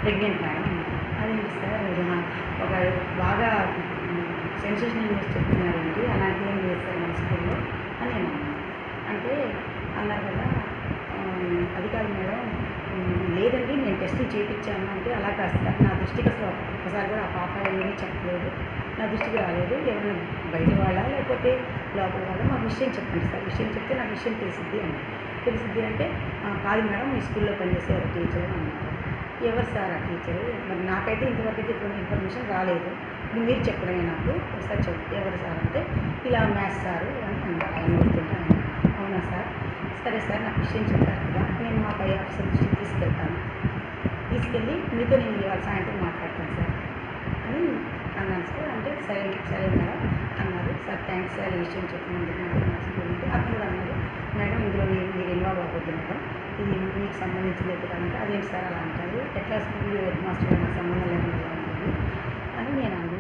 Pregnant madam అన్నారు. అదేంటి sir మీరు ఒక బాగా సెన్సేషనల్ న్యూస్ చెప్తున్నారండి, అలాంటివి ఏం లేదు సార్ మన స్కూల్లో అని నేను అన్నాను. అంటే అన్నారు కదా, అది కాదు మేడం, లేదండి నేను టెస్టులు చేయించాను అంటే, అలా కాదు సార్, నా దృష్టికి అసలు ఒక్కసారి కూడా ఆ పాప ఏమీ చెప్పలేదు, నా దృష్టికి రాలేదు, ఎవరైనా బయట వాళ్ళ లేకపోతే లోపల వాళ్ళ మాకు విషయం చెప్పండి సార్, విషయం చెప్తే నాకు విషయం తెలిసిద్ది అని. తెలిసిద్ది అంటే కాదు మేడం మీ స్కూల్లో పనిచేసే ఒక టీచర్ అన్నారు. ఎవరు సార్ ఆ టీచరు? మరి నాకైతే ఇంతవరకు అయితే ఇటువంటి ఇన్ఫర్మేషన్ రాలేదు, ఇది మీరు చెప్పడమే నాకు ఒకసారి చెప్తే ఎవరు సార్ అంటే, ఇలా మ్యాథ్స్ సారు అని అన్నారు. ఆయన నోడుతుంటే ఆయన, అవునా సార్, సరే సార్ నాకు విషయం చెప్పారు కదా, నేను మా పై ఆఫీసర్ దృష్టికి తీసుకెళ్తాను, తీసుకెళ్ళి మీతో నేను ఇవాళ సాయంత్రం మాట్లాడతాను సార్ అని అన్నాను సార్. అంటే సరే సరే మేడం అన్నారు. సార్ థ్యాంక్స్ సార్ ఈ విషయం చెప్పినందుకు నాకు నచ్చిందంటే, అప్పుడు అన్నారు మేడం ఇందులో మీరు ఇన్వాల్వ్ అవ్వద్దు మేడం, ఇది మీకు సంబంధించినది అంటే, అదేంటి సార్ అలా అంటారు, ఎట్లా స్కూల్ హెడ్ మాస్టర్ నాకు సంబంధం లేకుండా ఉంటుంది అని నేను అన్నాను.